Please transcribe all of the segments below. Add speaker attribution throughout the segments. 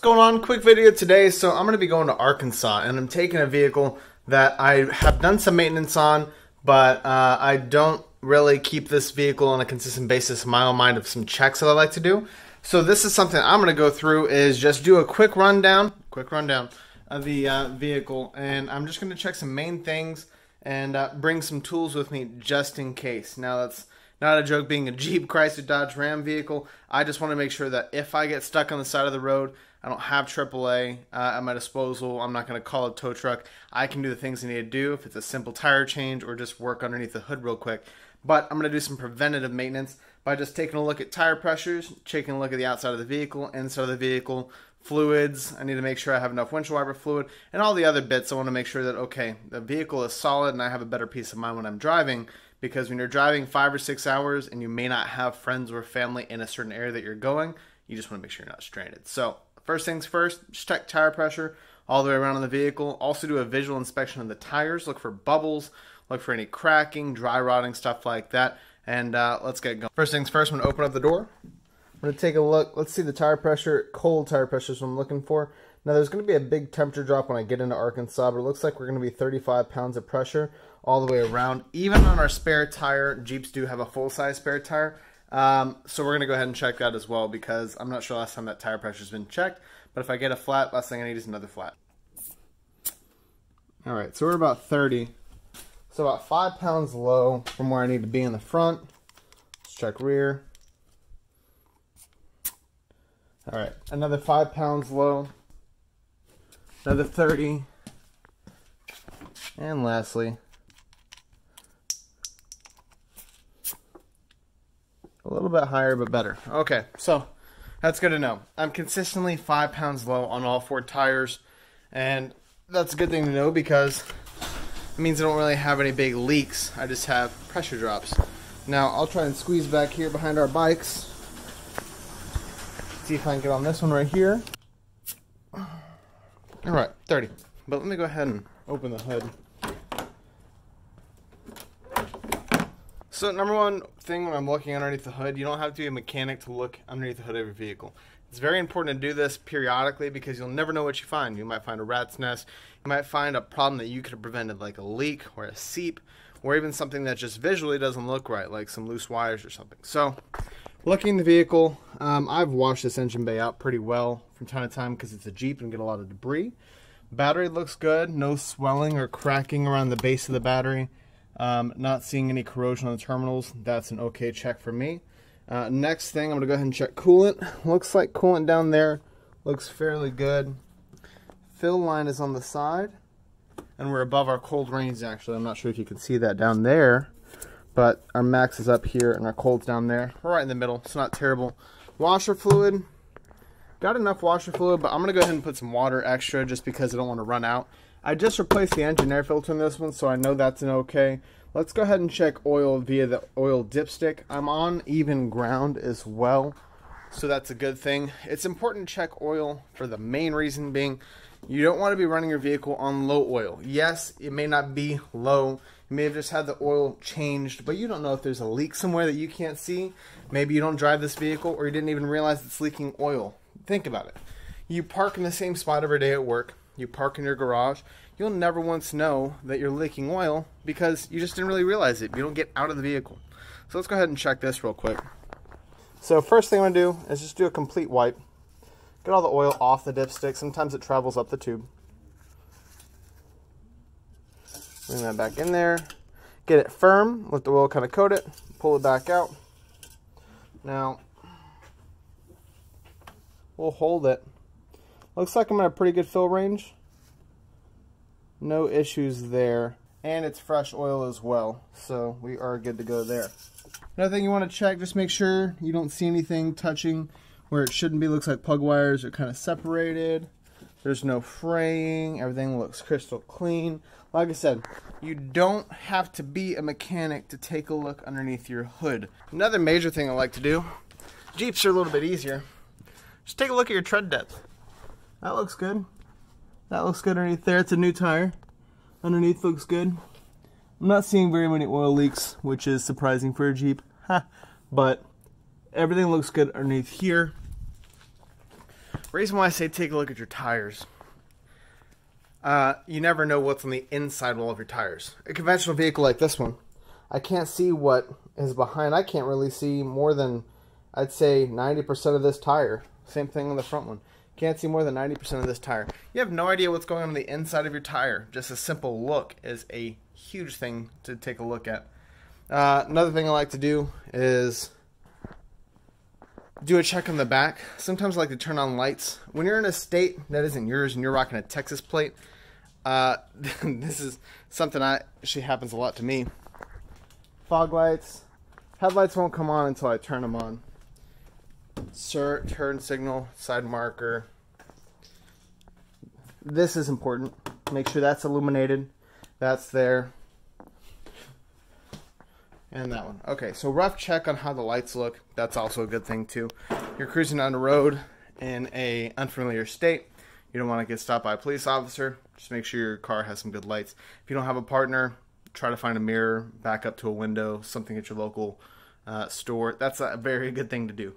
Speaker 1: going on? Quick video today. So I'm going to be going to Arkansas and I'm taking a vehicle that I have done some maintenance on, but I don't really keep this vehicle on a consistent basis in my own mind of some checks that I like to do. So this is something I'm going to go through is just do a quick rundown of the vehicle, and I'm just going to check some main things and bring some tools with me just in case. Now that's not a joke, being a Jeep, Chrysler, Dodge, Ram vehicle. I just want to make sure that if I get stuck on the side of the road, I don't have AAA at my disposal. I'm not going to call a tow truck. I can do the things I need to do if it's a simple tire change or just work underneath the hood real quick. But I'm going to do some preventative maintenance by just taking a look at tire pressures, taking a look at the outside of the vehicle, inside of the vehicle, fluids. I need to make sure I have enough windshield wiper fluid, and all the other bits. I want to make sure that, okay, the vehicle is solid and I have a better peace of mind when I'm driving. Because when you're driving 5 or 6 hours and you may not have friends or family in a certain area that you're going, you just want to make sure you're not stranded. So first things first, just check tire pressure all the way around on the vehicle. Also do a visual inspection of the tires. Look for bubbles, look for any cracking, dry rotting, stuff like that. And let's get going. First things first, I'm going to open up the door. I'm going to take a look. Let's see the tire pressure. Cold tire pressure is what I'm looking for. Now there's going to be a big temperature drop when I get into Arkansas, but it looks like we're going to be 35 pounds of pressure all the way around. Even on our spare tire, Jeeps do have a full-size spare tire. So we're going to go ahead and check that as well, because I'm not sure last time that tire pressure has been checked. But if I get a flat, last thing I need is another flat. Alright, so we're about 30. So about 5 pounds low from where I need to be in the front. Let's check rear. Alright, another 5 pounds low. Another 30. And lastly, a little bit higher, but better. Okay, so that's good to know. I'm consistently 5 pounds low on all 4 tires, and that's a good thing to know because it means I don't really have any big leaks. I just have pressure drops. Now, I'll try and squeeze back here behind our bikes. See if I can get on this one right here. Alright, 30. But let me go ahead and open the hood. So number one thing when I'm looking underneath the hood, you don't have to be a mechanic to look underneath the hood of your vehicle. It's very important to do this periodically because you'll never know what you find. You might find a rat's nest. You might find a problem that you could have prevented, like a leak or a seep, or even something that just visually doesn't look right, like some loose wires or something. So looking in the vehicle, I've washed this engine bay out pretty well from time to time because it's a Jeep and get a lot of debris. Battery looks good. No swelling or cracking around the base of the battery. Not seeing any corrosion on the terminals. That's an okay check for me. Next thing, I'm going to go ahead and check coolant. Looks like coolant down there looks fairly good. Fill line is on the side, and we're above our cold range actually. I'm not sure if you can see that down there, but our max is up here and our cold's down there. We're right in the middle. It's not terrible. Washer fluid. Got enough washer fluid, but I'm going to go ahead and put some water extra just because I don't want to run out. I just replaced the engine air filter in this one, so I know that's an okay. Let's go ahead and check oil via the oil dipstick. I'm on even ground as well, so that's a good thing. It's important to check oil for the main reason being you don't want to be running your vehicle on low oil. Yes, it may not be low. You may have just had the oil changed, but you don't know if there's a leak somewhere that you can't see. Maybe you don't drive this vehicle or you didn't even realize it's leaking oil. Think about it. You park in the same spot every day at work. You park in your garage. You'll never once know that you're leaking oil because you just didn't really realize it. You don't get out of the vehicle. So let's go ahead and check this real quick. So first thing I'm going to do is just do a complete wipe. Get all the oil off the dipstick. Sometimes it travels up the tube. Bring that back in there. Get it firm. Let the oil kind of coat it. Pull it back out. Now, we'll hold it. Looks like I'm in a pretty good fill range. No issues there. And it's fresh oil as well. So we are good to go there. Another thing you want to check, just make sure you don't see anything touching where it shouldn't be. Looks like plug wires are kind of separated. There's no fraying. Everything looks crystal clean. Like I said, you don't have to be a mechanic to take a look underneath your hood. Another major thing I like to do, Jeeps are a little bit easier. Just take a look at your tread depth. That looks good. That looks good underneath there. It's a new tire. Underneath looks good. I'm not seeing very many oil leaks, which is surprising for a Jeep. But everything looks good underneath here. reason why I say take a look at your tires. You never know what's on the inside wall of your tires. A conventional vehicle like this one, I can't see what is behind. I can't really see more than, I'd say, 90% of this tire. Same thing on the front one. Can't see more than 90% of this tire. You have no idea what's going on the inside of your tire. Just a simple look is a huge thing to take a look at. Another thing I like to do is do a check on the back. Sometimes I like to turn on lights. When you're in a state that isn't yours and you're rocking a Texas plate, this is something actually happens a lot to me. Fog lights. Headlights won't come on until I turn them on. Turn signal, side marker. This is important. Make sure that's illuminated. That's there. And that one. Okay, so rough check on how the lights look. That's also a good thing too. You're cruising down the road in an unfamiliar state. You don't want to get stopped by a police officer. Just make sure your car has some good lights. If you don't have a partner, try to find a mirror, back up to a window, something at your local store. That's a very good thing to do.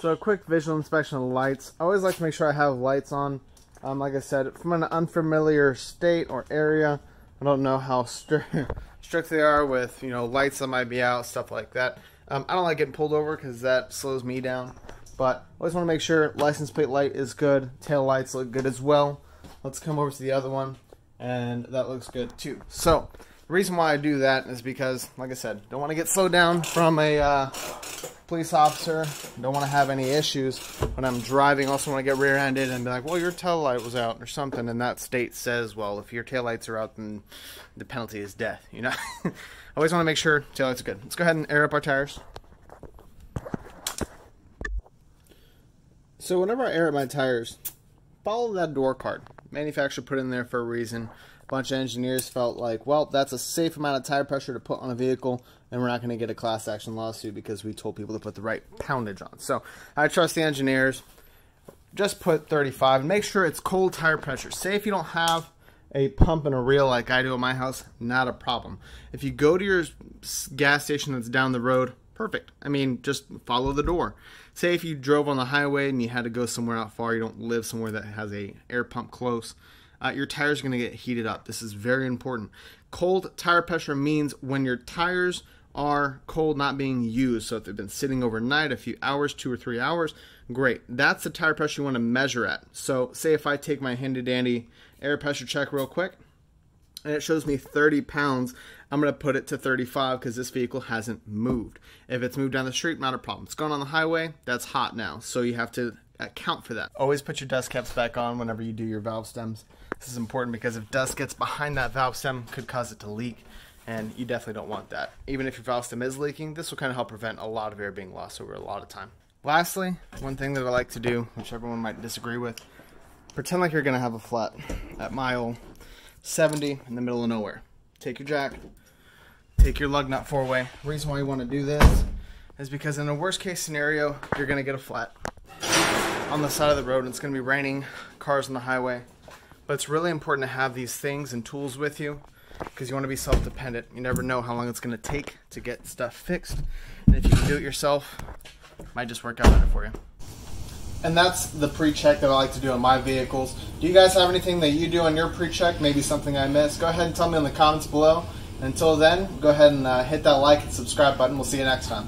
Speaker 1: So a quick visual inspection of the lights. I always like to make sure I have lights on. Like I said, from an unfamiliar state or area, I don't know how strict they are with, lights that might be out, stuff like that. I don't like getting pulled over because that slows me down. But I always want to make sure license plate light is good, tail lights look good as well. Let's come over to the other one, and that looks good too. So the reason why I do that is because, like I said, don't want to get slowed down from a police officer. Don't want to have any issues when I'm driving. Also want to get rear-ended and be like, well, your tail light was out or something, and that state says, well, if your tail lights are out, then the penalty is death. I always want to make sure tail lights are good. Let's go ahead and air up our tires. So whenever I air up my tires, follow that door card. Manufacturer put in there for a reason. A bunch of engineers felt like, well, that's a safe amount of tire pressure to put on a vehicle, and we're not going to get a class action lawsuit because we told people to put the right poundage on. So I trust the engineers. Just put 35 and make sure it's cold tire pressure. Say if you don't have a pump and a reel like I do at my house, not a problem. If you go to your gas station that's down the road, perfect. Just follow the door. Say if you drove on the highway and you had to go somewhere out far, you don't live somewhere that has a air pump close, your tires are going to get heated up. This is very important. Cold tire pressure means when your tires are cold, not being used. So if they've been sitting overnight, a few hours, 2 or 3 hours, great. That's the tire pressure you want to measure at. So say if I take my handy dandy air pressure check real quick, and it shows me 30 pounds, I'm going to put it to 35 because this vehicle hasn't moved. If it's moved down the street, not a problem. It's going on the highway, that's hot now. So you have to account for that. Always put your dust caps back on whenever you do your valve stems. This is important because if dust gets behind that valve stem, it could cause it to leak, and you definitely don't want that. Even if your valve stem is leaking, this will kind of help prevent a lot of air being lost over a lot of time. Lastly, one thing that I like to do, which everyone might disagree with, pretend like you're going to have a flat at mile 70 in the middle of nowhere. Take your jack, take your lug nut 4-way. The reason why you want to do this is because in a worst case scenario, you're going to get a flat on the side of the road and it's going to be raining, cars on the highway. But it's really important to have these things and tools with you because you want to be self-dependent. You never know how long it's going to take to get stuff fixed. And if you can do it yourself, it might just work out better for you. And that's the pre-check that I like to do on my vehicles. Do you guys have anything that you do on your pre-check? Maybe something I missed? Go ahead and tell me in the comments below. Until then, go ahead and hit that like and subscribe button. We'll see you next time.